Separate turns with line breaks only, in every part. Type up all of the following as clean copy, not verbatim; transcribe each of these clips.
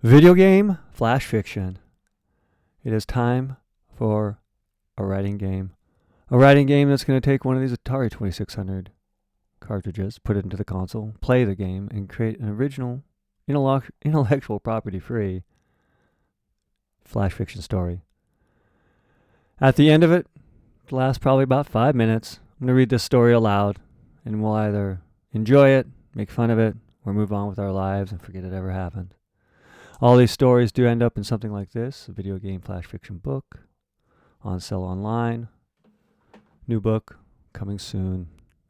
Video game, flash fiction. It is time for a writing game. A writing game that's going to take one of these Atari 2600 cartridges, put it into the console, play the game, and create an original, intellectual property free flash fiction story. At the end of it, it'll last probably about 5 minutes. I'm going to read this story aloud, and we'll either enjoy it, make fun of it, or move on with our lives and forget it ever happened. All these stories do end up in something like this, a video game flash fiction book, on sale online, new book, coming soon.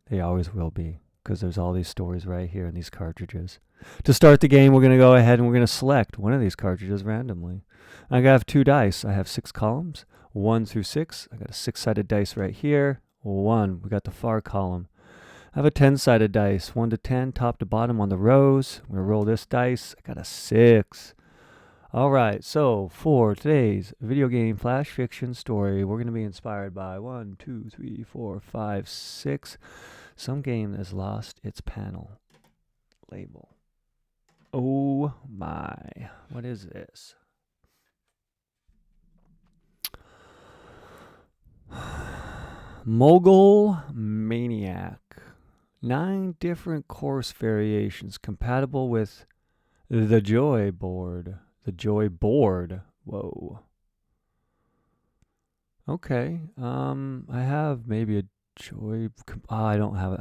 They always will be, because there's all these stories right here in these cartridges. To start the game, we're going to go ahead and we're going to select one of these cartridges randomly. I have 2 dice. I have 6 columns, 1 through 6. I got a 6-sided dice right here. 1, we got the far column. I have a 10-sided dice, 1 to 10, top to bottom on the rows. I'm going to roll this dice. I got a 6. All right, so for today's video game flash fiction story, we're going to be inspired by 1, 2, 3, 4, 5, 6. Some game that has lost its panel label. Oh my, what is this? Mogul Maniac. 9 different course variations compatible with the Joy board. The Joy board. Whoa. Okay. I have maybe a Joy. I don't have it.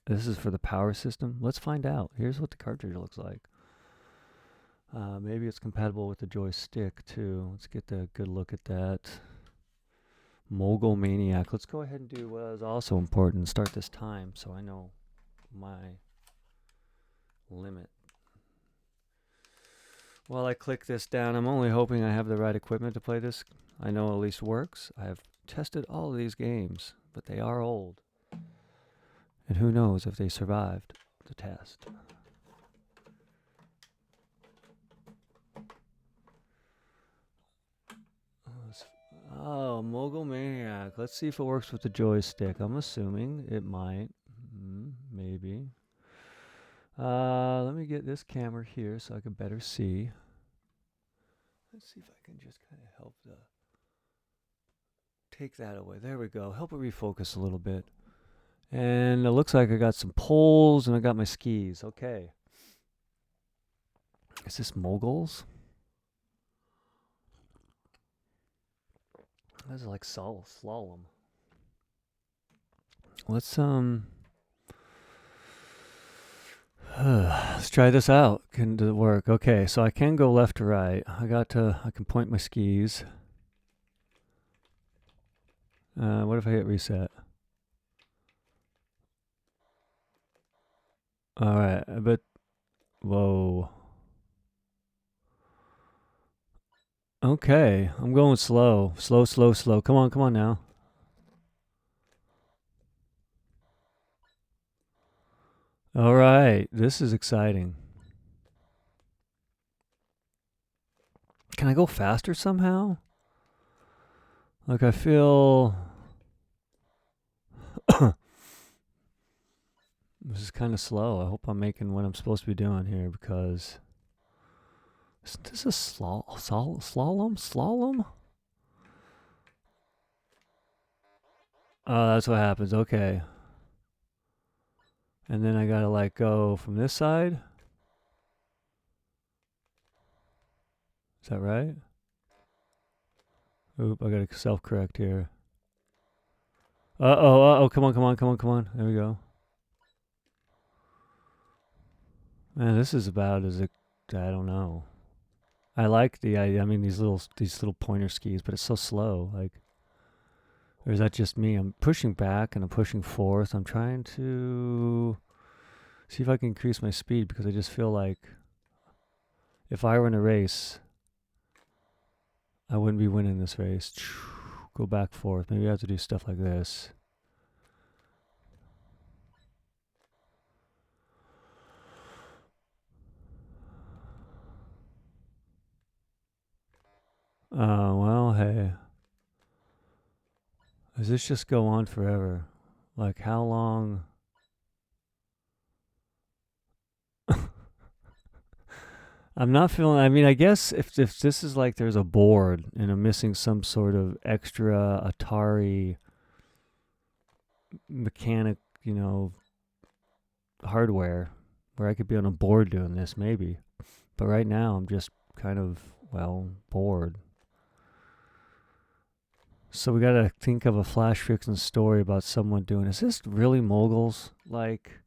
This is for the power system. Let's find out. Here's what the cartridge looks like. Maybe it's compatible with the joystick too. Let's get a good look at that. Mogul Maniac. Let's go ahead and do what is also important. Start this time so I know my limit. While I click this down, I'm only hoping I have the right equipment to play this. I know it at least works. I have tested all of these games, but they are old. And who knows if they survived the test. Oh, Mogul Maniac. Let's see if it works with the joystick. I'm assuming it might. Maybe. Let me get this camera here so I can better see. Let's see if I can just kind of help take that away. There we go. Help it refocus a little bit. And it looks like I got some poles and I got my skis. Okay. Is this Moguls? This is like slalom. Let's let's try this out. Can it work? Okay, so I can go left to right. I can point my skis. What if I hit reset? All right, but whoa. Okay, I'm going slow. Slow. Come on now. All right, this is exciting. Can I go faster somehow? Like I feel this is kind of slow. I hope I'm making what I'm supposed to be doing here because isn't this a slalom? Oh, that's what happens. Okay. And then I gotta like go from this side. Is that right? Oop, I gotta self-correct here. Uh-oh, come on. There we go. Man, this is about I don't know. I like the idea. I mean, these little pointer skis, but it's so slow. Like, or is that just me? I'm pushing back and I'm pushing forth. I'm trying to see if I can increase my speed because I just feel like if I were in a race, I wouldn't be winning this race. Go back forth. Maybe I have to do stuff like this. Well, hey. Does this just go on forever? Like, how long? I'm not feeling. I mean, I guess if this is like there's a board and I'm missing some sort of extra Atari mechanic, hardware, where I could be on a board doing this, maybe. But right now, I'm just kind of bored. So we gotta think of a flash fiction story about someone doing. Is this really moguls? Like,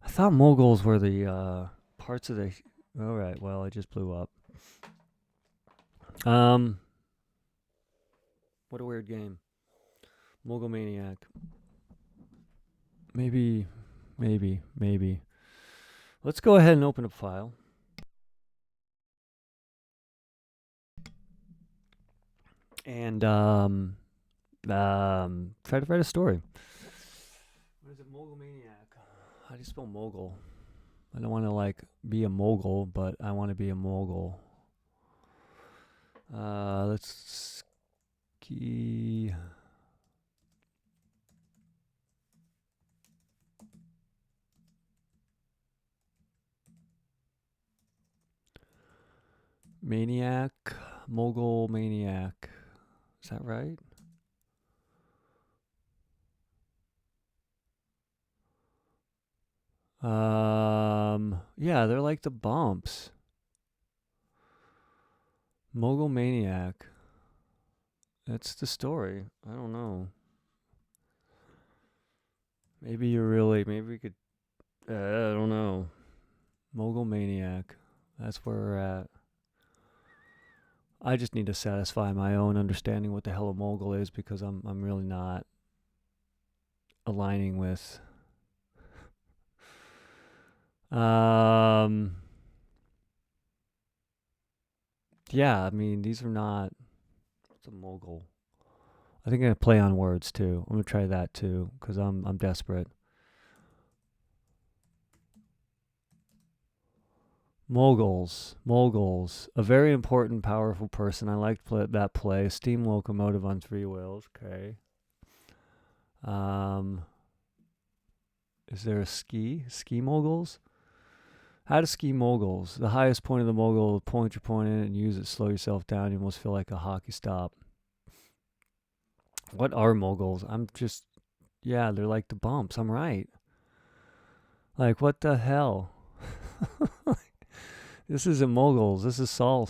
I thought moguls were the parts of the. All right. Well, I just blew up. What a weird game. Mogul Maniac. Maybe. Let's go ahead and open a file. And try to write a story. What is it? Mogul Maniac. How do you spell mogul? I don't want to be a mogul, but I want to be a mogul. Let's ski. Maniac, Mogul Maniac. Is that right? Yeah, they're like the bumps. Mogul Maniac. That's the story. I don't know. Maybe we could, I don't know. Mogul Maniac. That's where we're at. I just need to satisfy my own understanding what the hell a mogul is, because I'm really not aligning with. Yeah, I mean, these are not. What's a mogul? I think I'm gonna play on words too. I'm gonna try that too, because I'm desperate. Moguls. A very important, powerful person. I liked that play. Steam locomotive on 3 wheels. Okay. Is there a ski? Ski moguls? How to ski moguls. The highest point of the mogul, point your point in it and use it. Slow yourself down. You almost feel like a hockey stop. What are moguls? Yeah, they're like the bumps. I'm right. Like, what the hell? This isn't moguls. This is Saul.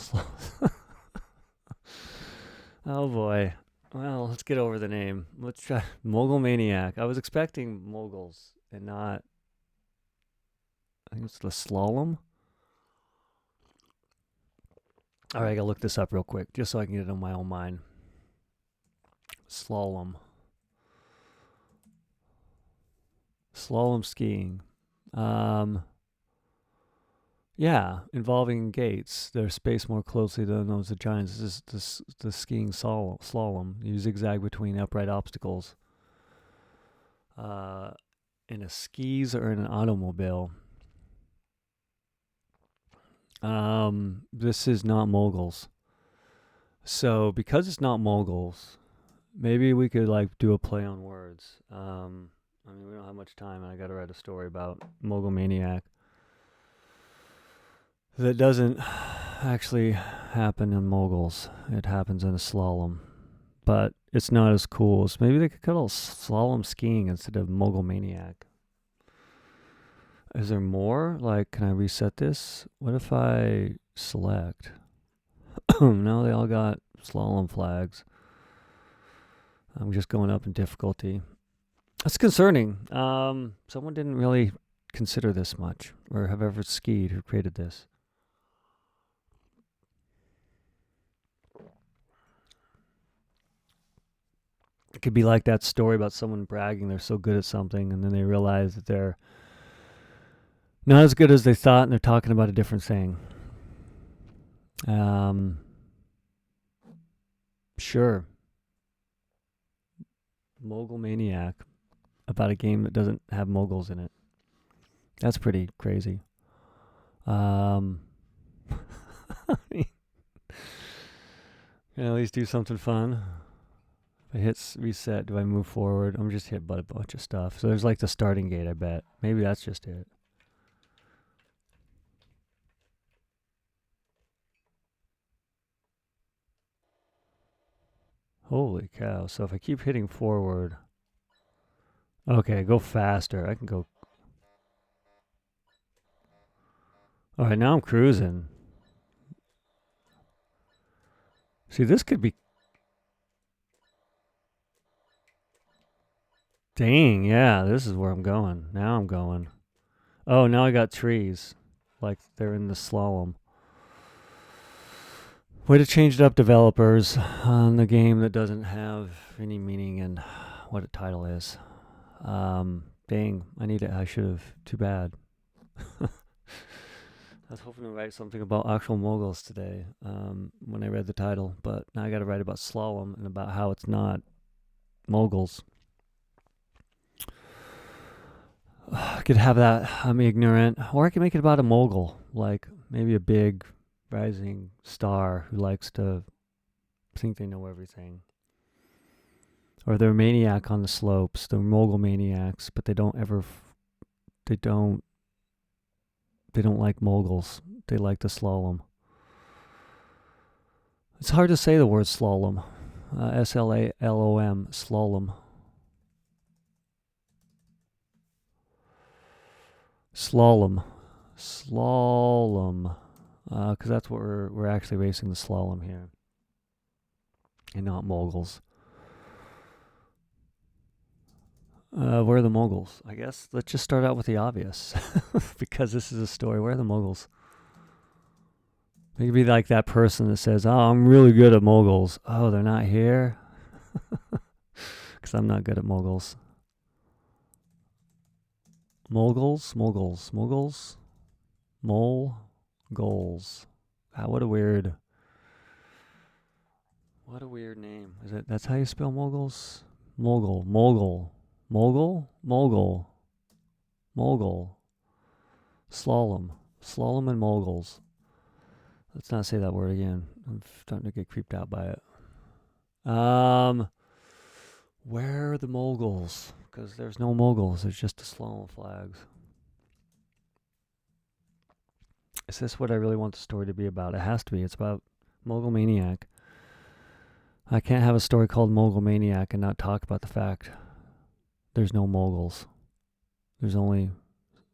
Oh boy. Well, let's get over the name. Let's try Mogul Maniac. I was expecting moguls and not. I think it's the slalom. All right, I gotta look this up real quick just so I can get it on my own mind. Slalom skiing. Yeah, involving gates. They're spaced more closely than those of giants. This is the skiing slalom. You zigzag between upright obstacles. In a skis or in an automobile. This is not moguls. So because it's not moguls, maybe we could do a play on words. I mean, we don't have much time, and I got to write a story about Mogul Maniac. That doesn't actually happen in moguls. It happens in a slalom, but it's not as cool. So maybe they could call it slalom skiing instead of Mogul Maniac. Is there more? Can I reset this? What if I select? No, they all got slalom flags. I'm just going up in difficulty. That's concerning. Someone didn't really consider this much, or have ever skied who created this. It could be like that story about someone bragging they're so good at something, and then they realize that they're not as good as they thought, and they're talking about a different thing. Sure. Mogul Maniac, about a game that doesn't have moguls in it. That's pretty crazy. I mean, can I at least do something fun? If I hit reset, do I move forward? I'm just hit by a bunch of stuff. So there's the starting gate, I bet. Maybe that's just it. Holy cow. So if I keep hitting forward. Okay, go faster. I can go. All right, now I'm cruising. See, this could be. Dang, yeah, this is where I'm going. Now I'm going. Oh, now I got trees. Like they're in the slalom. Way to change it up, developers, on the game that doesn't have any meaning in what a title is. Dang, I need it. I should have. Too bad. I was hoping to write something about actual moguls today when I read the title, but now I got to write about slalom and about how it's not moguls. I could have that. I'm ignorant, or I could make it about a mogul, like maybe a big rising star who likes to think they know everything. Or they're a maniac on the slopes. They're mogul maniacs, but they don't like moguls. They like the slalom. It's hard to say the word slalom. S-L-A-L-O-M, slalom. Slalom. Because that's what we're actually racing the slalom here. And not moguls. Where are the moguls? I guess let's just start out with the obvious. Because this is a story. Where are the moguls? They could be like that person that says, oh, I'm really good at moguls. Oh, they're not here? Because I'm not good at moguls. Moguls? What a weird name. Is it? That's how you spell moguls? Mogul. Slalom and moguls. Let's not say that word again. I'm starting to get creeped out by it. Where are the moguls? Because there's no moguls. There's just the slalom flags. Is this what I really want the story to be about? It has to be. It's about Mogul Maniac. I can't have a story called Mogul Maniac and not talk about the fact there's no moguls. There's only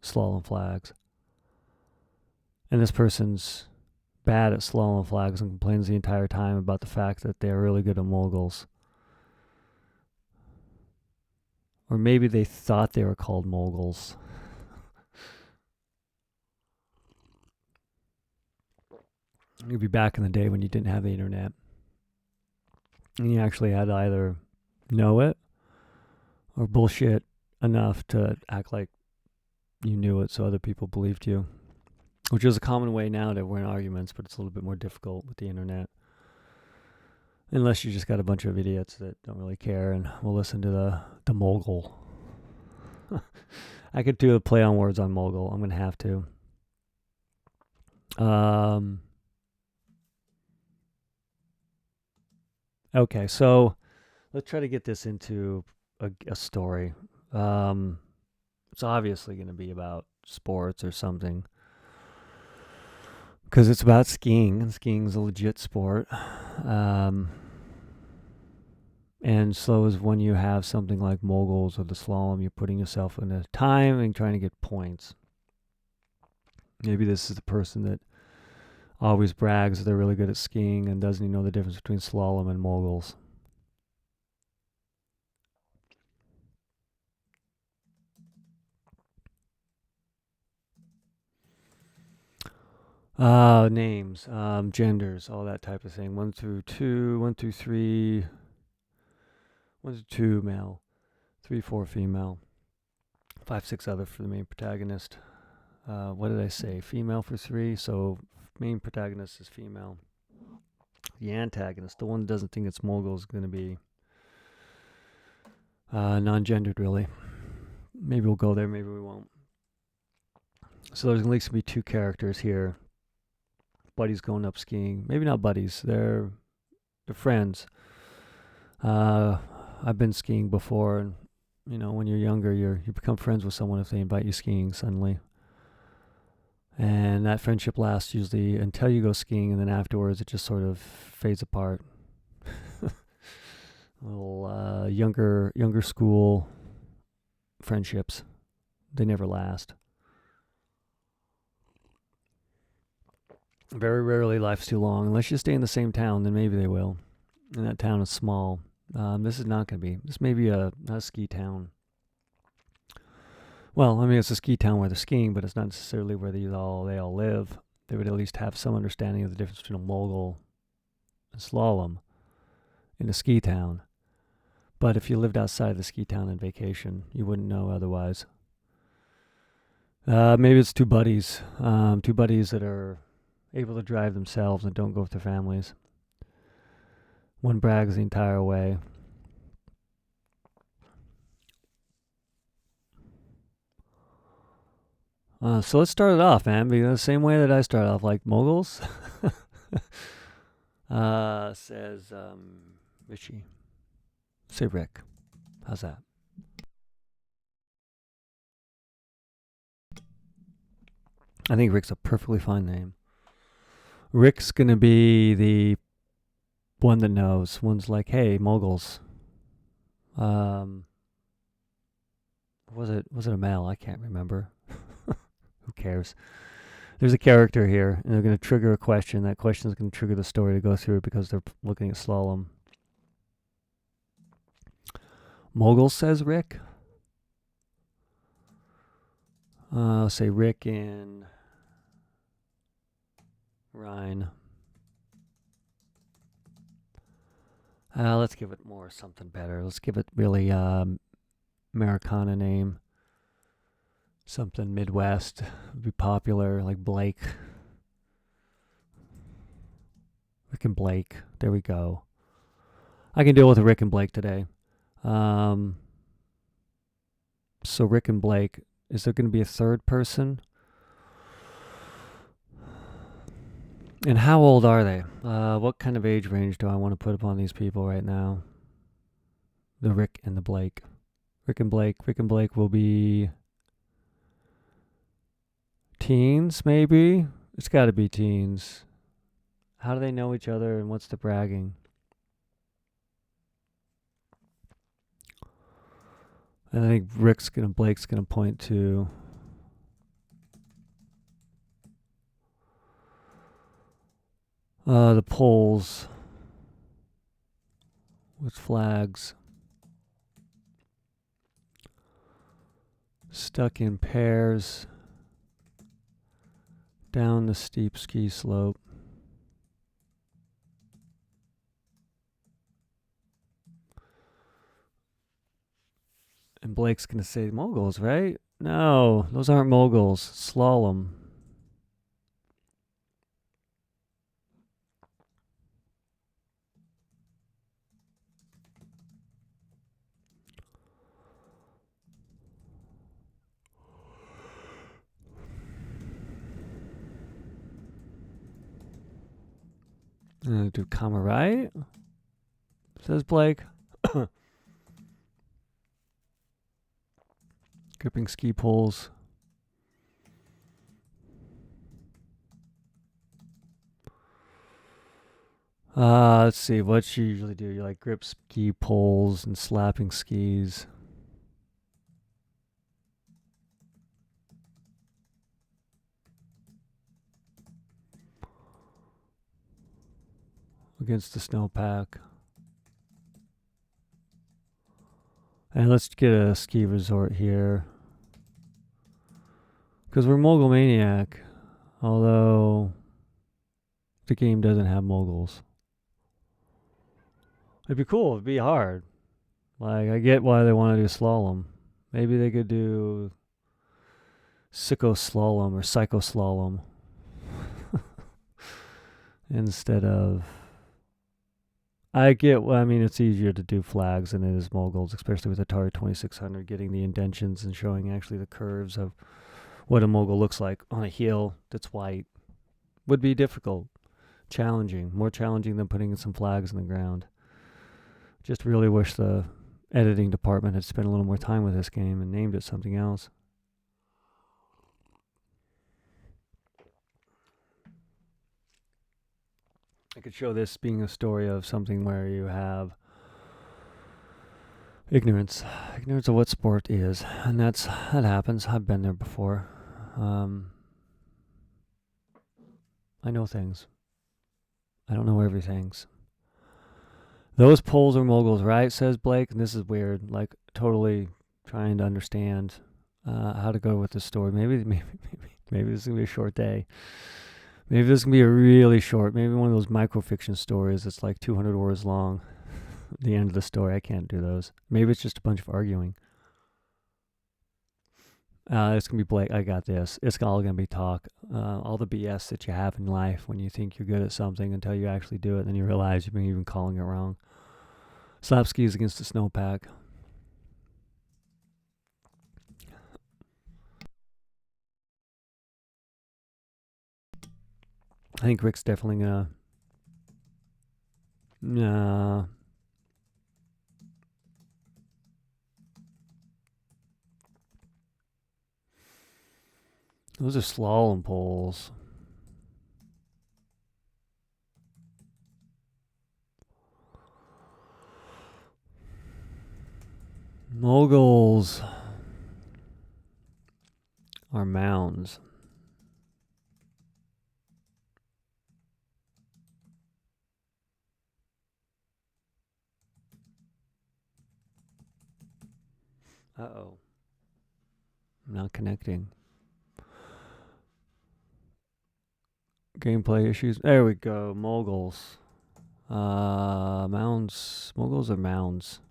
slalom flags. And this person's bad at slalom flags and complains the entire time about the fact that they're really good at moguls. Or maybe they thought they were called moguls. Maybe back in the day when you didn't have the internet. And you actually had to either know it or bullshit enough to act like you knew it so other people believed you. Which is a common way now to win arguments, but it's a little bit more difficult with the internet. Unless you just got a bunch of idiots that don't really care and will listen to the mogul. I could do a play on words on mogul. I'm going to have to. Okay, so let's try to get this into a story. It's obviously going to be about sports or something. Because it's about skiing, and skiing is a legit sport. And so is when you have something like moguls or the slalom, you're putting yourself in a time and trying to get points. Maybe this is the person that always brags that they're really good at skiing and doesn't even know the difference between slalom and moguls. Names, genders, all that type of thing. 1 through 2, 1 through 3, 1 through 2 male, 3, 4 female, 5, 6 other for the main protagonist. What did I say? Female for 3, so main protagonist is female. The antagonist, the one that doesn't think it's mogul, is going to be non-gendered, really. Maybe we'll go there, maybe we won't. So there's at least going to be 2 characters here. Buddies going up skiing. Maybe not buddies. They're friends. I've been skiing before, and when you're younger, you become friends with someone if they invite you skiing suddenly. And that friendship lasts usually until you go skiing, and then afterwards it just sort of fades apart. Little younger school friendships. They never last. Very rarely life's too long. Unless you stay in the same town, then maybe they will. And that town is small. This is not going to be. This may be a ski town. Well, I mean, it's a ski town where they're skiing, but it's not necessarily where they all live. They would at least have some understanding of the difference between a mogul and slalom in a ski town. But if you lived outside the ski town on vacation, you wouldn't know otherwise. Maybe it's two buddies that are able to drive themselves and don't go with their families. One brags the entire way. So let's start it off, man. Because the same way that I start off, like moguls. Says Richie. Say Rick. How's that? I think Rick's a perfectly fine name. Rick's gonna be the one that knows. One's like, hey, moguls. Was it a male? I can't remember. Who cares? There's a character here, and they're going to trigger a question. That question is going to trigger the story to go through because they're looking at slalom. Mogul, says Rick. I'll say Rick and Ryan. Let's give it more something better. Let's give it really Americana name. Something Midwest would be popular, like Blake. Rick and Blake. There we go. I can deal with Rick and Blake today. So Rick and Blake. Is there going to be a third person? And how old are they? What kind of age range do I want to put upon these people right now? The Rick and the Blake. Rick and Blake. Rick and Blake will be teens, maybe? It's got to be teens. How do they know each other and what's the bragging? I think Blake's gonna point to the poles with flags stuck in pairs down the steep ski slope. And Blake's going to say moguls, right? No, those aren't moguls. Slalom. I'm going to do comma right, says Blake. Gripping ski poles. Let's see. What you usually do? You like grip ski poles and slapping skis. Against the snowpack. And let's get a ski resort here. Because we're Mogul Maniac. Although the game doesn't have moguls. It'd be cool. It'd be hard. Like, I get why they want to do slalom. Maybe they could do sicko slalom or psycho slalom. Instead of... I mean, it's easier to do flags than it is moguls, especially with Atari 2600, getting the indentions and showing actually the curves of what a mogul looks like on a heel that's white. Would be difficult. Challenging. More challenging than putting some flags in the ground. Just really wish the editing department had spent a little more time with this game and named it something else. I could show this being a story of something where you have Ignorance of what sport is, and that happens. I've been there before. I know things. I don't know everything. Those poles are moguls, right? Says Blake. And this is weird. Like totally trying to understand how to go with this story. Maybe this is gonna be a short day. Maybe this is gonna be a really short. Maybe one of those microfiction stories that's like 200 words long. The end of the story. I can't do those. Maybe it's just a bunch of arguing. It's gonna be Blake. I got this. It's all gonna be talk. All the BS that you have in life when you think you're good at something until you actually do it, and then you realize you've been even calling it wrong. Slap skis against the snowpack. I think Rick's definitely gonna. Nah. Those are slalom poles. Moguls are mounds. Uh-oh. I'm not connecting. Gameplay issues. There we go. Moguls. Mounds. Moguls are mounds.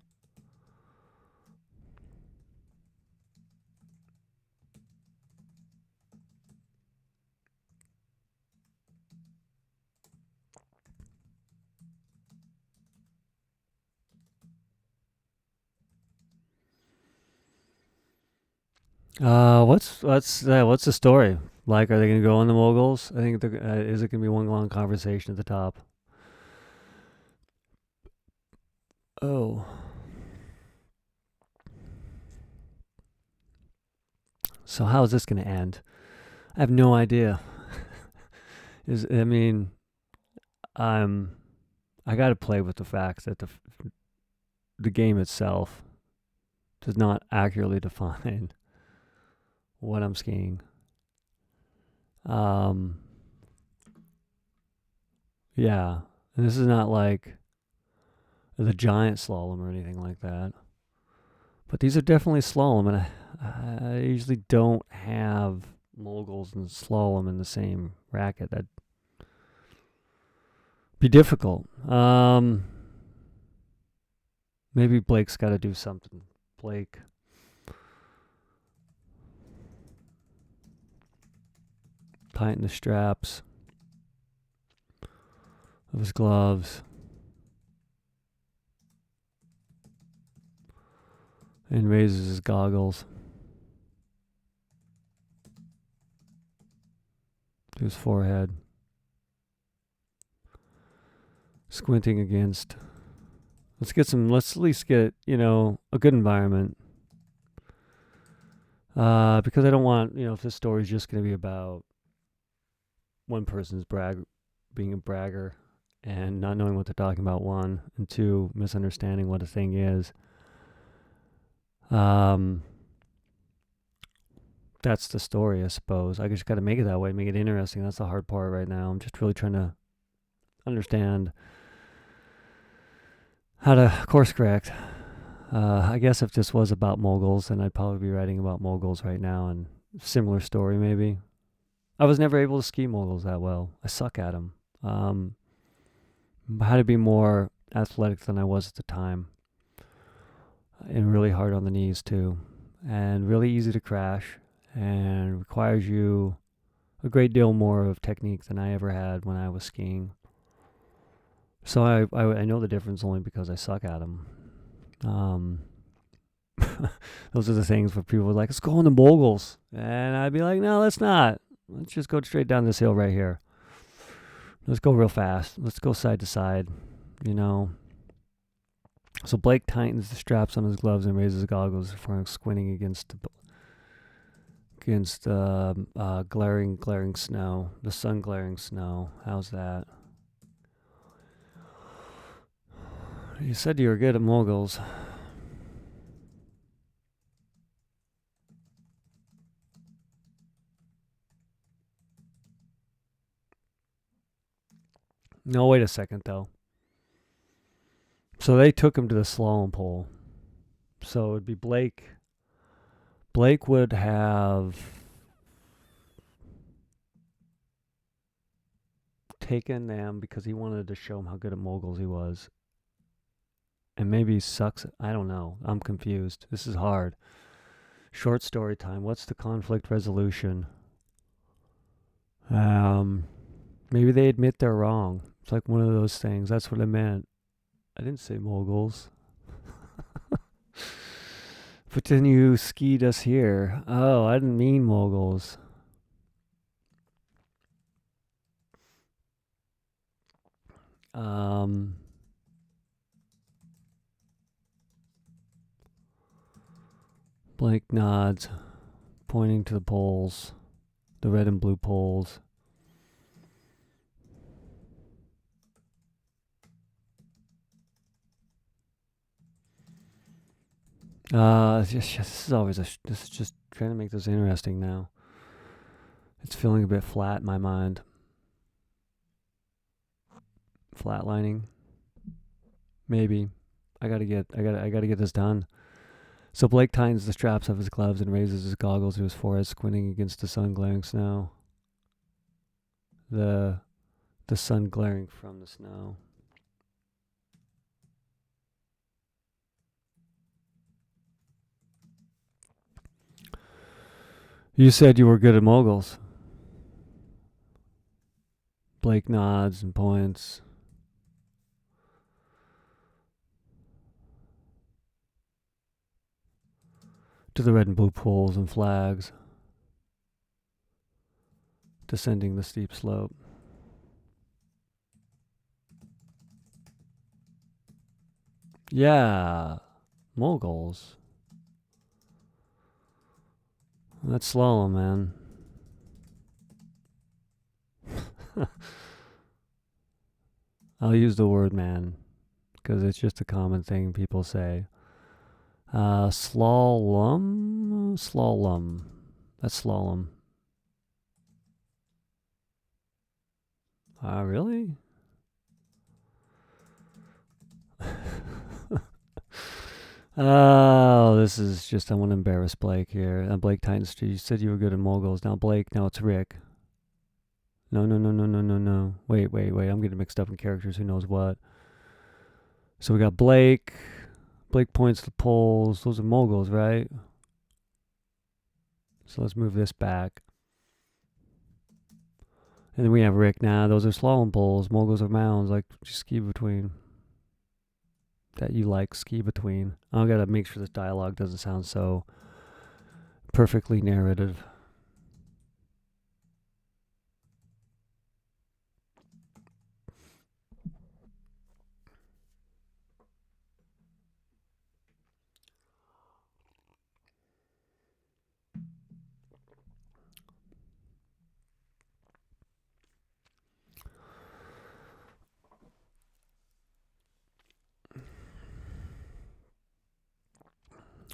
What's the story? Like, are they gonna go on the moguls? I think is it gonna be one long conversation at the top? Oh, so how is this gonna end? I have no idea. I got to play with the fact that the game itself does not accurately define what I'm skiing. Yeah, and this is not like the giant slalom or anything like that. But these are definitely slalom, and I usually don't have moguls and slalom in the same racket. That'd be difficult. Maybe Blake's got to do something. Blake. Tighten the straps of his gloves. And raises his goggles to his forehead. Squinting against. Let's at least get, a good environment. Because I don't want, if this story's just going to be about one person's being a bragger and not knowing what they're talking about, one, and two, misunderstanding what a thing is. That's the story, I suppose. I just got to make it that way, make it interesting. That's the hard part right now. I'm just really trying to understand how to course correct. I guess if this was about moguls, then I'd probably be writing about moguls right now, and similar story maybe. I was never able to ski moguls that well. I suck at them. I had to be more athletic than I was at the time, and really hard on the knees too, and really easy to crash, and requires you a great deal more of technique than I ever had when I was skiing. So I know the difference only because I suck at them. Those are the things where people are like, let's go on the moguls. And I'd be like, no, let's not. Let's just go straight down this hill right here. Let's go real fast. Let's go side to side, So Blake tightens the straps on his gloves and raises his goggles before squinting against glaring snow. The sun glaring snow. How's that? You said you were good at moguls. No, wait a second, though. So they took him to the slalom pole. So it'd be Blake. Blake would have taken them because he wanted to show him how good at moguls he was. And maybe he sucks. I don't know. I'm confused. This is hard. Short story time. What's the conflict resolution? Maybe they admit they're wrong. It's like one of those things. That's what I meant. I didn't say moguls. But then you skied us here. Oh, I didn't mean moguls. Blake nods, pointing to the poles, the red and blue poles. This is just trying to make this interesting now. It's feeling a bit flat in my mind. Flatlining. Maybe. I gotta get this done. So Blake tightens the straps of his gloves and raises his goggles to his forehead, squinting against the sun glaring snow. The sun glaring from the snow. You said you were good at moguls. Blake nods and points. To the red and blue poles and flags, descending the steep slope. Yeah, moguls. That's slalom, man. I'll use the word man because it's just a common thing people say. Slalom. That's slalom. Really? Oh, this is just, I want to embarrass Blake here. Blake Titans, you said you were good at moguls. Now Blake, now it's Rick. No. Wait. I'm getting mixed up in characters. Who knows what? So we got Blake. Blake points to the poles. Those are moguls, right? So let's move this back. And then we have Rick. Nah, those are slalom poles. Moguls are mounds, like ski between. That you like, ski between. I gotta make sure this dialogue doesn't sound so perfectly narrative.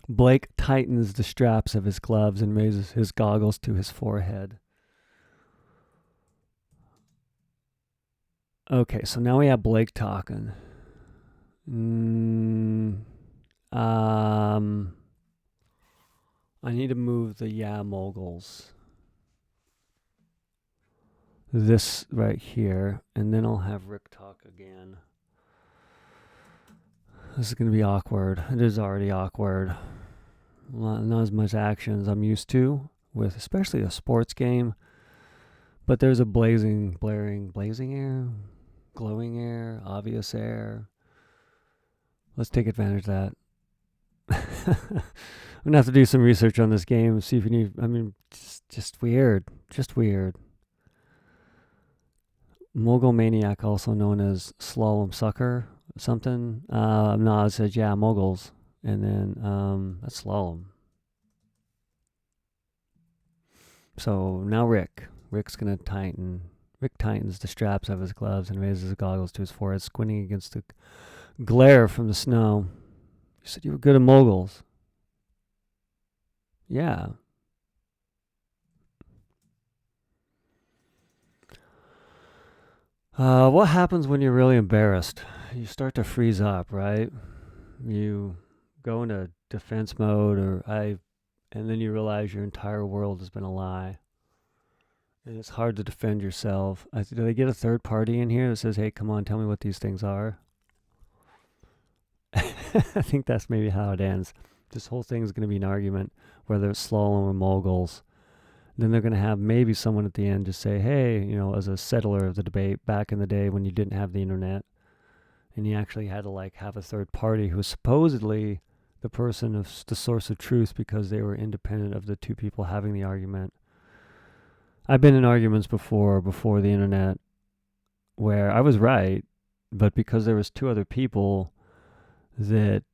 Blake tightens the straps of his gloves and raises his goggles to his forehead. Okay, so now we have Blake talking. I need to move the moguls. This right here, and then I'll have Rick talk again. This is going to be awkward. It is already awkward. Not as much action as I'm used to with especially a sports game. But there's a blazing air, glowing air, obvious air. Let's take advantage of that. I'm going to have to do some research on this game, see if you need, just weird. Mogul Maniac, also known as Slalom Sucker, something. No, it says, yeah, moguls. And then that's slalom. So now Rick's going to tighten. Rick tightens the straps of his gloves and raises his goggles to his forehead, squinting against the glare from the snow. You said you were good at moguls. Yeah. What happens when you're really embarrassed? You start to freeze up, right? You go into defense mode, and then you realize your entire world has been a lie, and it's hard to defend yourself. Do they get a third party in here that says, "Hey, come on, tell me what these things are"? I think that's maybe how it ends. This whole thing is going to be an argument, whether it's slalom or moguls. Then they're going to have maybe someone at the end just say, "Hey, as a settler of the debate back in the day when you didn't have the internet, and you actually had to like have a third party who was supposedly the person of the source of truth because they were independent of the two people having the argument." I've been in arguments before the internet where I was right, but because there was two other people that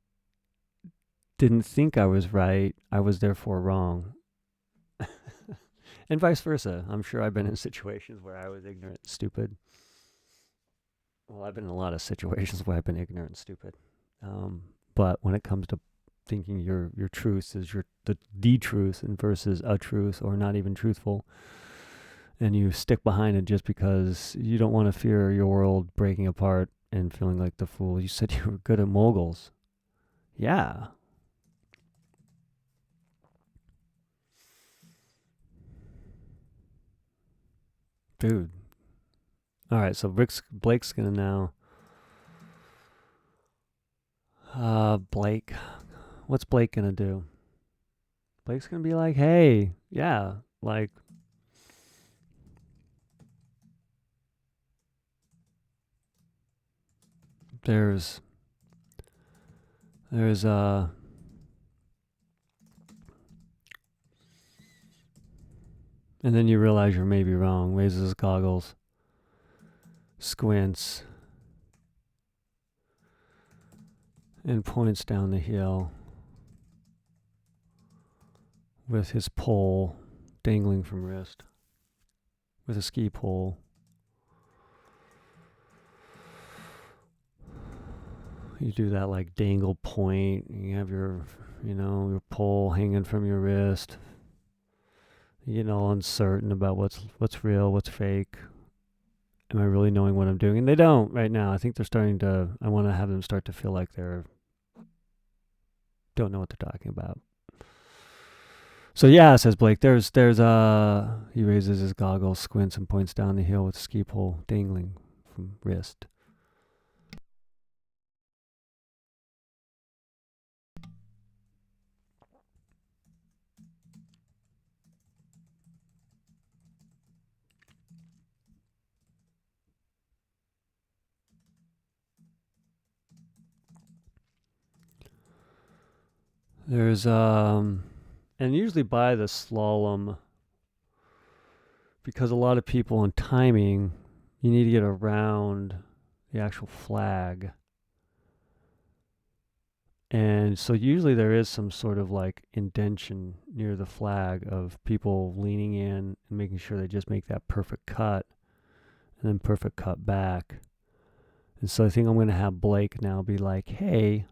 didn't think I was right, I was therefore wrong. And vice versa. I'm sure I've been in situations where I was ignorant and stupid. Well, I've been in a lot of situations where I've been ignorant and stupid. But when it comes to thinking your truth is the truth and versus a truth or not even truthful, and you stick behind it just because you don't want to fear your world breaking apart and feeling like the fool. You said you were good at moguls. Yeah. Dude. All right, so Blake's gonna now. Blake. What's Blake gonna do? Blake's gonna be like, hey, yeah, like, there's, there's, and then you realize you're maybe wrong. Raises his goggles, squints, and points down the hill with his pole dangling from wrist, with a ski pole. You do that like dangle point. You have your pole hanging from your wrist. You get all uncertain about what's real, what's fake. Am I really knowing what I'm doing? And they don't right now. I think they're starting to. I want to have them start to feel like they're don't know what they're talking about. So yeah, says Blake. There's he raises his goggles, squints, and points down the hill with a ski pole dangling from wrist. There's and usually by the slalom, because a lot of people in timing, you need to get around the actual flag. And so usually there is some sort of like indention near the flag of people leaning in and making sure they just make that perfect cut and then perfect cut back. And so I think I'm going to have Blake now be like, hey,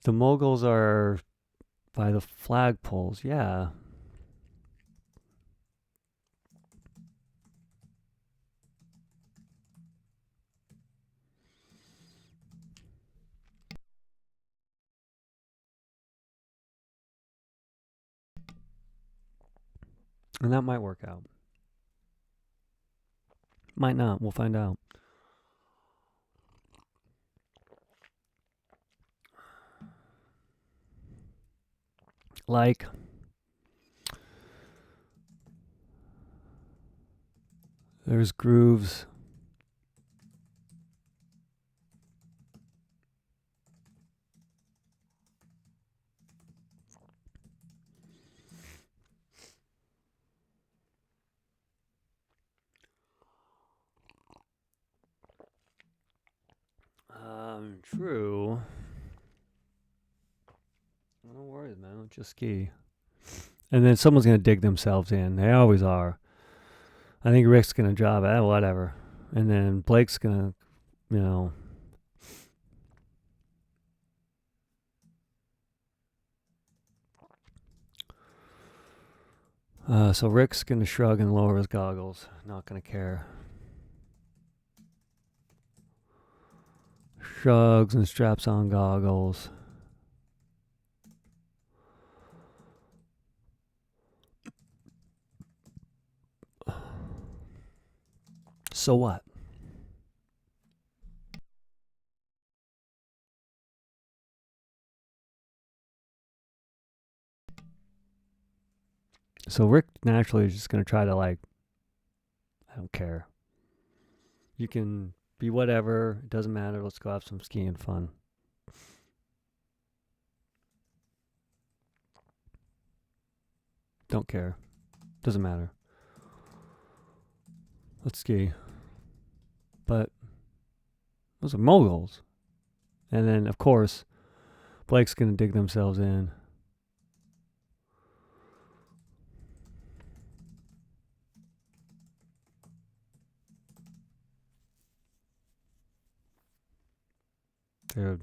the moguls are by the flagpoles. Yeah. And that might work out. Might not. We'll find out. Like, there's grooves. True. No worries, man. I'll just ski. And then someone's going to dig themselves in. They always are. I think Rick's going to drop it. Whatever. And then Blake's going to, you know. So Rick's going to shrug and lower his goggles. Not going to care. Shrugs and straps on goggles. So what? So Rick naturally is just going to try to I don't care. You can be whatever. It doesn't matter. Let's go have some skiing fun. Don't care. Doesn't matter. Let's ski. But those are moguls. And then, of course, Blake's going to dig themselves in. Dude.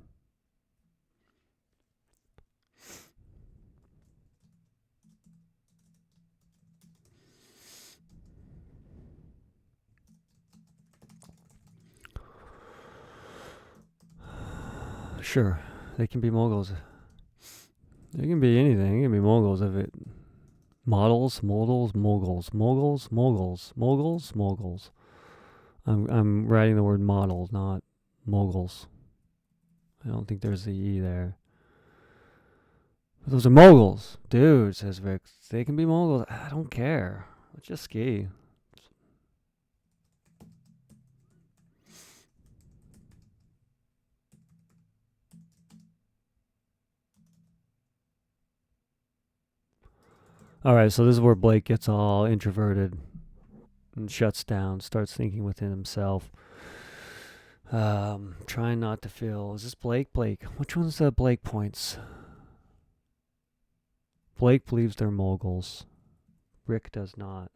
Sure, they can be moguls. They can be anything. They can be moguls if it... Moguls. I'm writing the word models, not moguls. I don't think there's the E there. But those are moguls. Dude, says Rick. They can be moguls. I don't care. Let's just ski. Alright, so this is where Blake gets all introverted and shuts down, starts thinking within himself. Trying not to feel... Is this Blake? Blake. Which one's the Blake points? Blake believes they're moguls. Rick does not.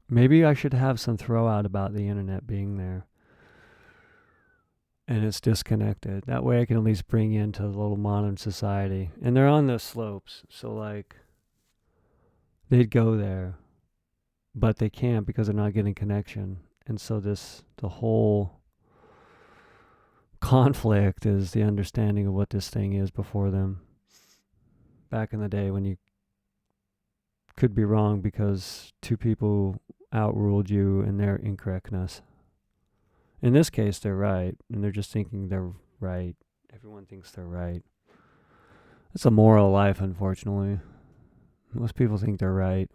Maybe I should have some throw out about the internet being there. And it's disconnected. That way I can at least bring you into the little modern society. And they're on the slopes, so they'd go there. But they can't because they're not getting connection. And so the whole conflict is the understanding of what this thing is before them. Back in the day when you could be wrong because two people outruled you in their incorrectness. In this case, they're right, and they're just thinking they're right. Everyone thinks they're right. It's a moral of life, unfortunately. Most people think they're right.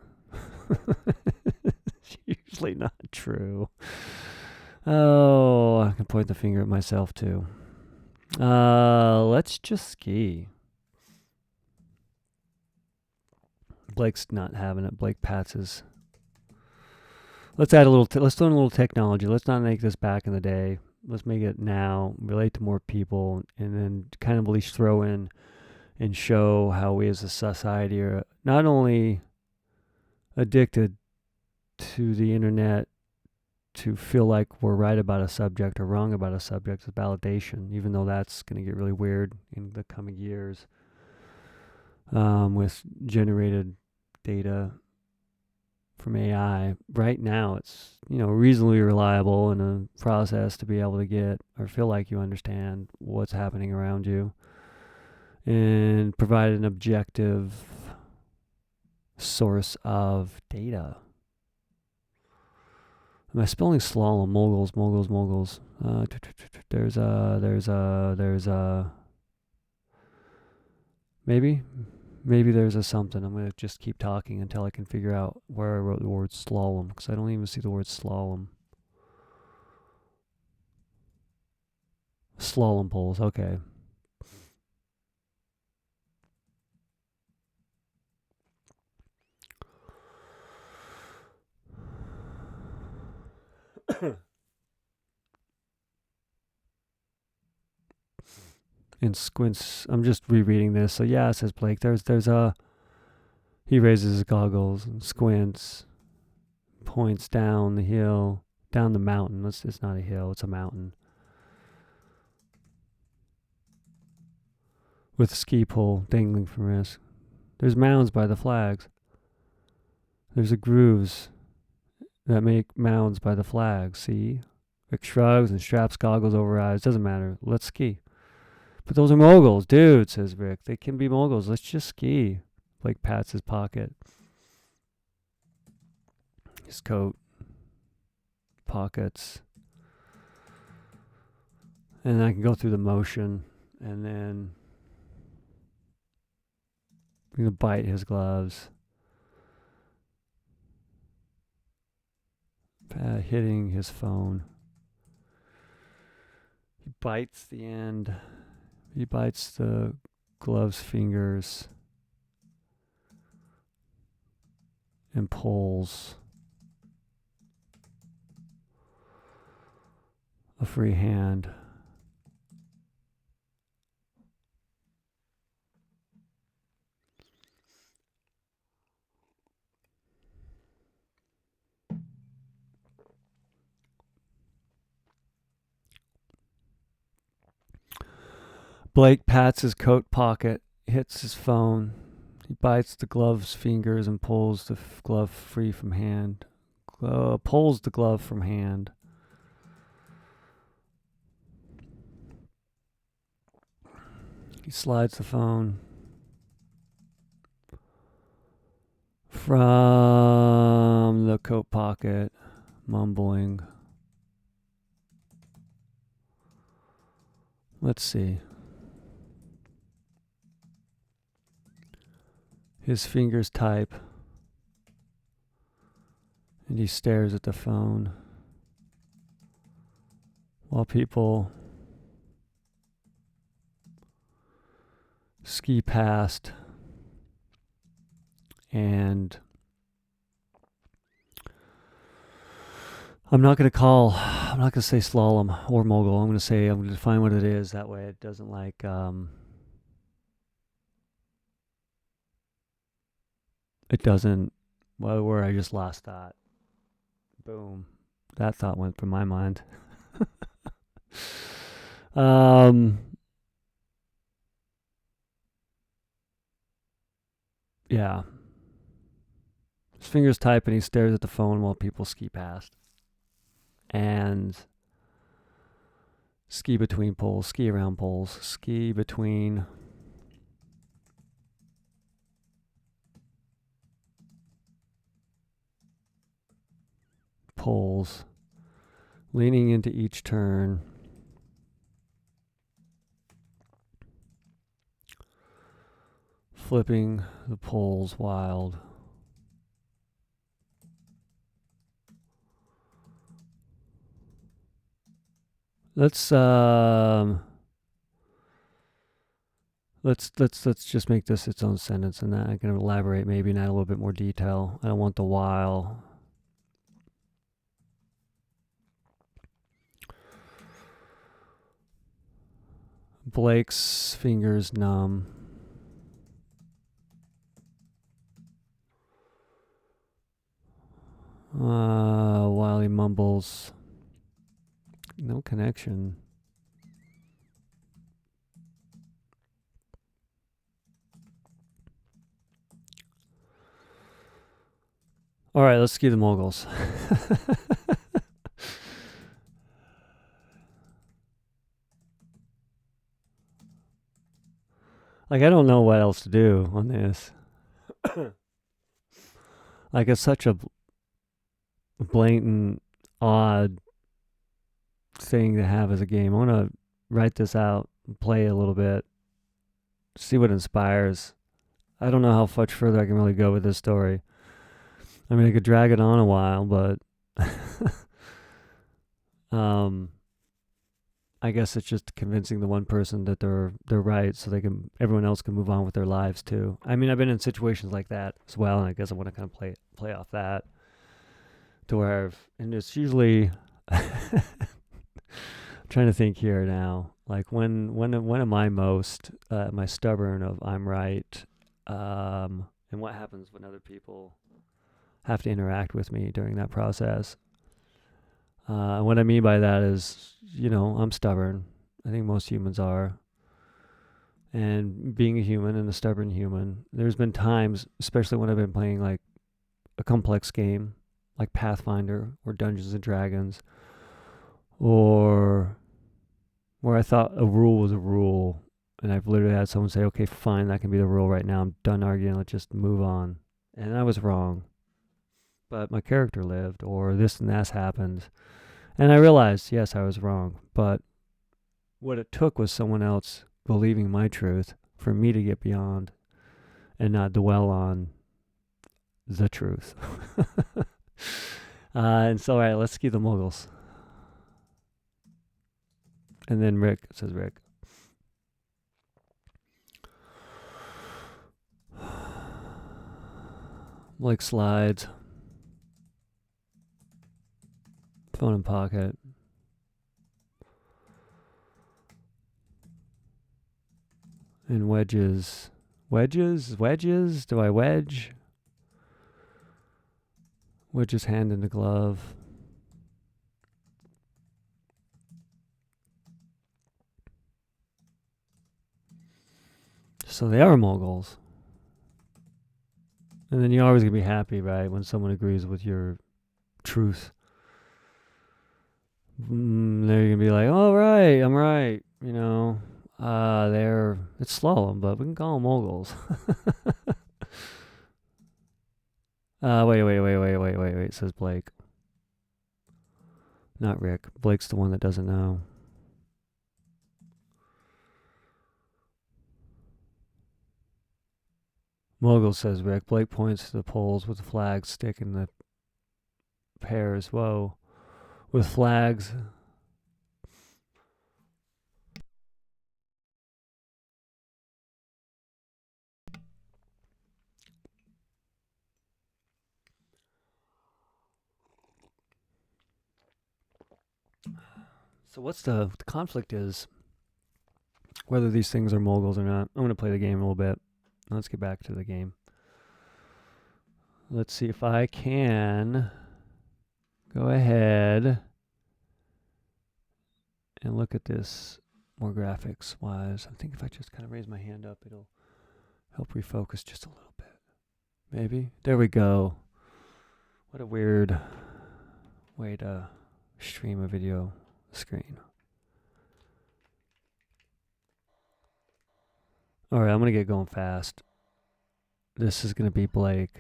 It's usually not true. Oh, I can point the finger at myself, too. Let's just ski. Blake's not having it. Blake pats his... Let's add a little... let's throw in a little technology. Let's not make this back in the day. Let's make it now. Relate to more people. And then kind of at least throw in and show how we as a society are not only addicted to the internet to feel like we're right about a subject or wrong about a subject as validation, even though that's going to get really weird in the coming years with generated data from AI. Right now, it's reasonably reliable in a process to be able to get or feel like you understand what's happening around you and provide an objective source of data. Am I spelling slalom? Moguls. There's a maybe there's a something. I'm going to just keep talking until I can figure out where I wrote the word slalom, because I don't even see the word slalom. Slalom poles, okay. And squints. I'm just rereading this. So yeah, says Blake. There's a... He raises his goggles and squints, points down the hill, down the mountain. It's not a hill, it's a mountain. With a ski pole dangling from wrist. There's mounds by the flags. There's the grooves that make mounds by the flags. See? Rick shrugs and straps goggles over eyes. Doesn't matter. Let's ski. But those are moguls. Dude, says Rick. They can be moguls. Let's just ski. Blake pats his pocket. His coat. Pockets. And I can go through the motion. And then I'm going to bite his gloves. Hitting his phone. He bites the end. He bites the glove's fingers and pulls a free hand. Blake pats his coat pocket, hits his phone. He bites the glove's fingers and pulls the glove free from hand. Pulls the glove from hand. He slides the phone from the coat pocket, mumbling. Let's see. His fingers type, and he stares at the phone while people ski past, and I'm not going to say slalom or mogul. I'm going to define what it is. That way it doesn't where I just lost that. Boom. That thought went from my mind. Yeah. His fingers type and he stares at the phone while people ski past. And ski between poles, ski around poles, ski between poles, leaning into each turn. Flipping the poles wild. Let's just make this its own sentence, and then I can elaborate maybe and add a little bit more detail. I don't want the while. Blake's fingers numb. While he mumbles, no connection. All right, let's ski the moguls. I don't know what else to do on this. It's such a blatant, odd thing to have as a game. I want to write this out and play a little bit, see what inspires. I don't know how much further I can really go with this story. I mean, I could drag it on a while, but I guess it's just convincing the one person that they're right, so everyone else can move on with their lives too. I mean, I've been in situations like that as well, and I guess I want to kind of play off that to where and it's usually I'm trying to think here now. When am I most am I stubborn of I'm right, and what happens when other people have to interact with me during that process? What I mean by that is, I'm stubborn. I think most humans are. And being a human and a stubborn human, there's been times, especially when I've been playing like a complex game like Pathfinder or Dungeons and Dragons, or where I thought a rule was a rule, and I've literally had someone say, okay, fine, that can be the rule right now. I'm done arguing. Let's just move on. And I was wrong. But my character lived, or this and that happened. And I realized, yes, I was wrong. But what it took was someone else believing my truth for me to get beyond and not dwell on the truth. And so, all right, let's ski the Moguls. And then Rick, it says Rick. Like slides. Phone in pocket. And wedges. Wedges? Wedges? Do I wedge? Wedges hand in the glove. So they are Moguls. And then you're always going to be happy, right, when someone agrees with your truth. They're going to be like, oh, right, I'm right. You know, it's slalom, but we can call them Moguls. Wait, says Blake. Not Rick. Blake's the one that doesn't know. Mogul, says Rick. Blake points to the poles with the flags sticking the pairs. Whoa. With flags. So what's the conflict is whether these things are Moguls or not. I'm going to play the game a little bit. Let's get back to the game. Let's see if I can go ahead and look at this more graphics wise. I think if I just kind of raise my hand up, it'll help refocus just a little bit. Maybe. There we go. What a weird way to stream a video screen. All right, I'm going to get going fast. This is going to be Blake.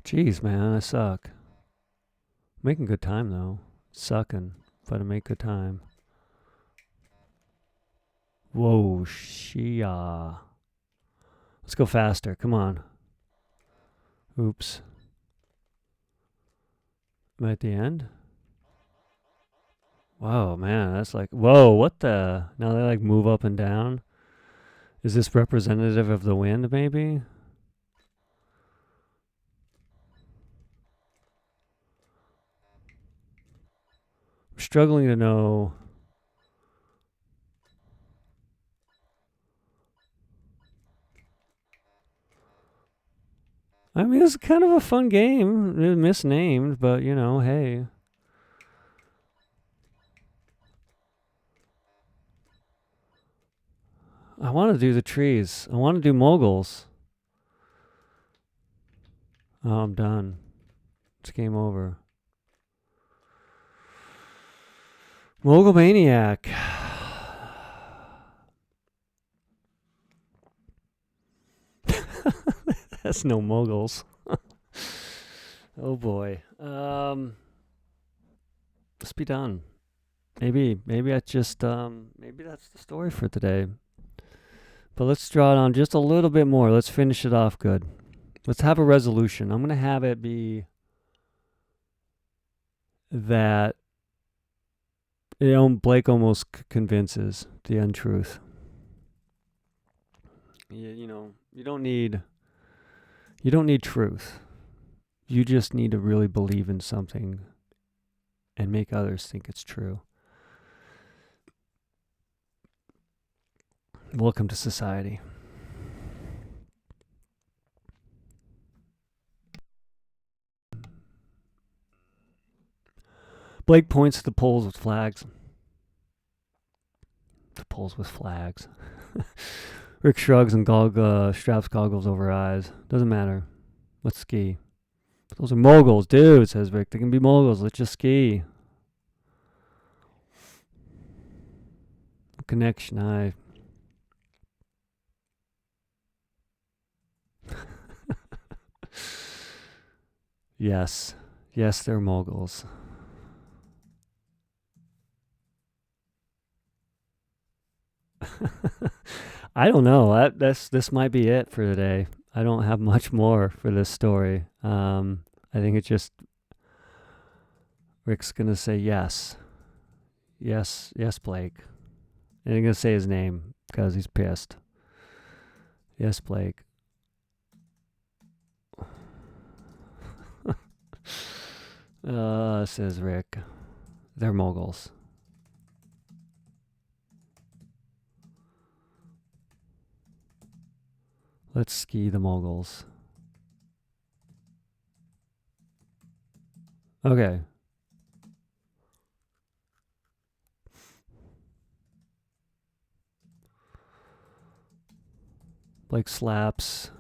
Jeez, man, I suck. Making good time, though. Sucking, but I make good time. Whoa, Shia. Let's go faster. Come on. Oops. Am I at the end? Whoa, man, that's like, whoa, what the? Now they like move up and down. Is this representative of the wind, maybe? I'm struggling to know. I mean, it's kind of a fun game. It's misnamed, but you know, hey. I want to do the trees. I want to do Moguls. Oh, I'm done. It's game over. Mogul Maniac. That's no Moguls. Oh boy. Let's be done. Maybe I just maybe that's the story for today. But let's draw it on just a little bit more. Let's finish it off good. Let's have a resolution. I'm going to have it be that Blake almost convinces the untruth. You know, you don't need truth. You just need to really believe in something and make others think it's true. Welcome to society. Blake points to the poles with flags. The poles with flags. Rick shrugs and straps goggles over eyes. Doesn't matter. Let's ski. Those are moguls, dude, says Rick. They can be moguls. Let's just ski. Connection. Yes. Yes, they're moguls. I don't know. This might be it for today. I don't have much more for this story. I think it's just Rick's gonna say yes, Blake, and he's gonna say his name because he's pissed. Yes, Blake. Says Rick. They're moguls. Let's ski the moguls. Okay. Blake slaps.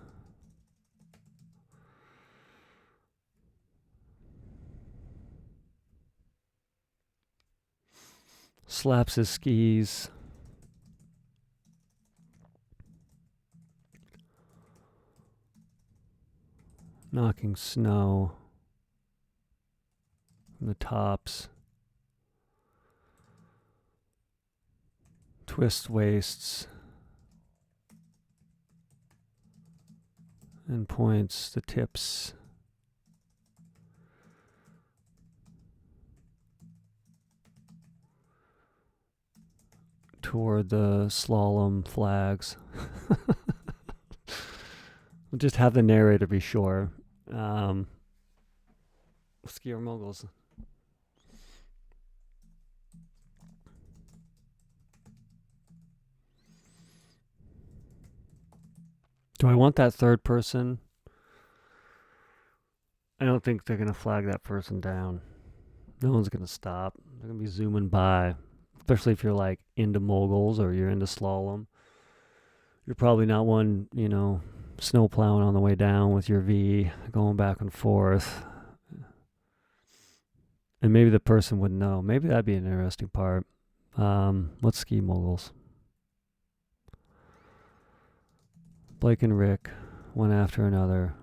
Slaps his skis. Knocking snow from the tops. Twists waists. And points the tips. Toward the slalom flags. We'll just have the narrator be sure. Skier moguls. Do I want that third person? I don't think they're going to flag that person down. No one's going to stop. They're going to be zooming by. Especially if you're like into moguls or you're into slalom. You're probably not one, snow plowing on the way down with your V, going back and forth. And maybe the person would know. Maybe that'd be an interesting part. Let's ski moguls. Blake and Rick, one after another.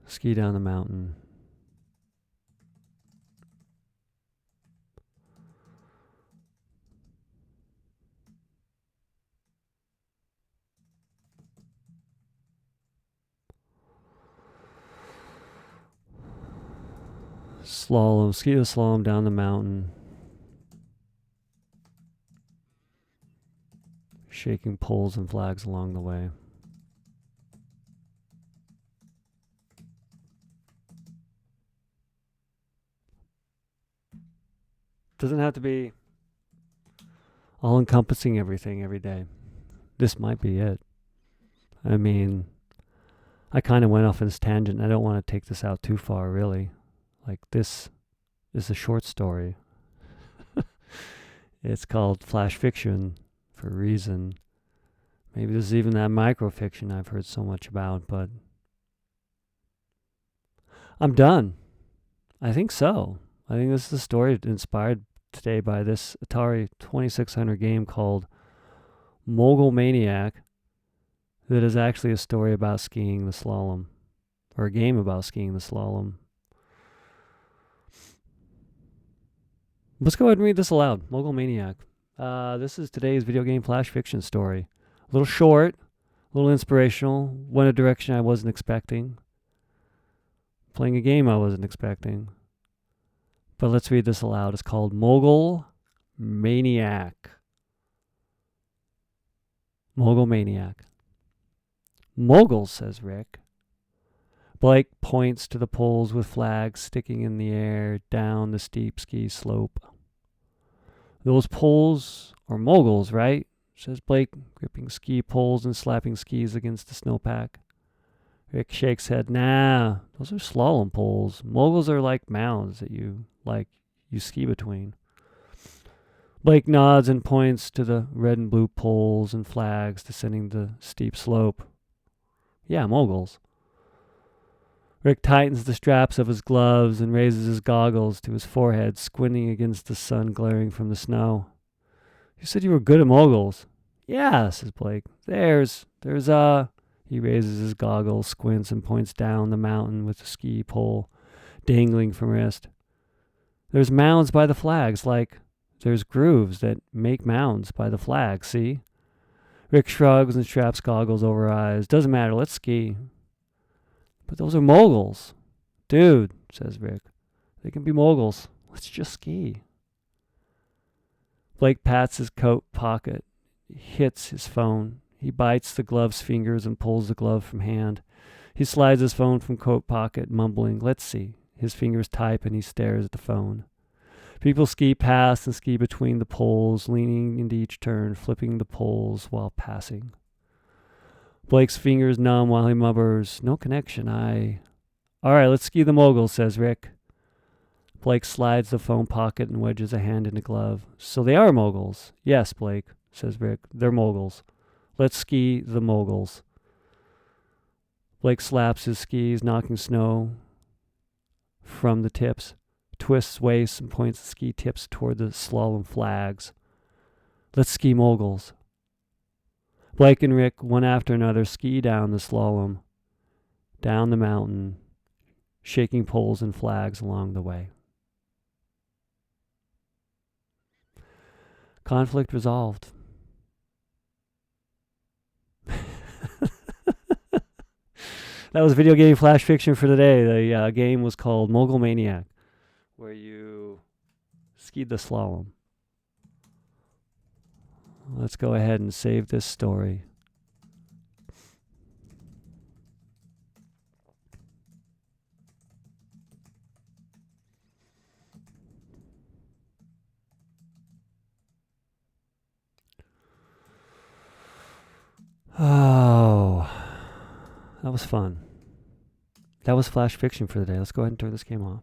Ski down the mountain. Ski the slalom down the mountain. Shaking poles and flags along the way. Doesn't have to be all encompassing everything every day. This might be it. I mean, I kind of went off on this tangent. I don't want to take this out too far, really. Like, this is a short story. It's called Flash Fiction for a reason. Maybe this is even that microfiction I've heard so much about, but I'm done. I think so. I think this is a story inspired today by this Atari 2600 game called Mogul Maniac that is actually a story about skiing the slalom, or a game about skiing the slalom. Let's go ahead and read this aloud. Mogul Maniac. This is today's video game flash fiction story. A little short, a little inspirational, went a direction I wasn't expecting. Playing a game I wasn't expecting. But let's read this aloud. It's called Mogul Maniac. Mogul Maniac. Moguls, says Rick. Blake points to the poles with flags sticking in the air down the steep ski slope. Those poles are moguls, right? Says Blake, gripping ski poles and slapping skis against the snowpack. Rick shakes head. Nah, those are slalom poles. Moguls are like mounds that you ski between. Blake nods and points to the red and blue poles and flags descending the steep slope. Yeah, moguls. Rick tightens the straps of his gloves and raises his goggles to his forehead, squinting against the sun glaring from the snow. You said you were good at moguls. Yeah, says Blake. There's He raises his goggles, squints, and points down the mountain with the ski pole dangling from wrist. There's mounds by the flags, like there's grooves that make mounds by the flags, see? Rick shrugs and straps goggles over eyes. Doesn't matter, let's ski. But those are moguls. Dude, says Rick. They can be moguls. Let's just ski. Blake pats his coat pocket, hits his phone. He bites the glove's fingers and pulls the glove from hand. He slides his phone from coat pocket, mumbling, let's see. His fingers type and he stares at the phone. People ski past and ski between the poles, leaning into each turn, flipping the poles while passing. Blake's fingers numb while he mutters, no connection, All right, let's ski the moguls, says Rick. Blake slides the phone pocket and wedges a hand in the glove. So they are moguls. Yes, Blake, says Rick. They're moguls. Let's ski the moguls. Blake slaps his skis, knocking snow from the tips, twists waist and points the ski tips toward the slalom flags. Let's ski moguls. Blake and Rick, one after another, ski down the slalom, down the mountain, shaking poles and flags along the way. Conflict resolved. That was video game flash fiction for today. The game was called Mogul Maniac, where you skied the slalom. Let's go ahead and save this story. Oh, that was fun. That was flash fiction for the day. Let's go ahead and turn this game off.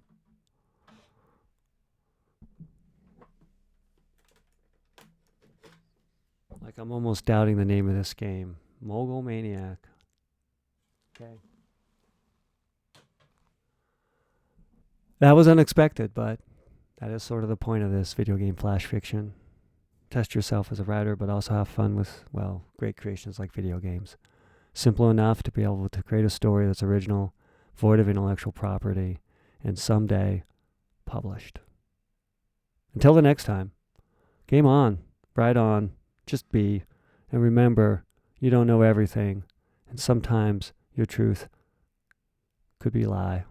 Like I'm almost doubting the name of this game. Mogul Maniac. Okay. That was unexpected, but that is sort of the point of this video game flash fiction. Test yourself as a writer, but also have fun with, well, great creations like video games. Simple enough to be able to create a story that's original, void of intellectual property, and someday published. Until the next time, game on, ride on, just be, and remember, you don't know everything, and sometimes your truth could be a lie.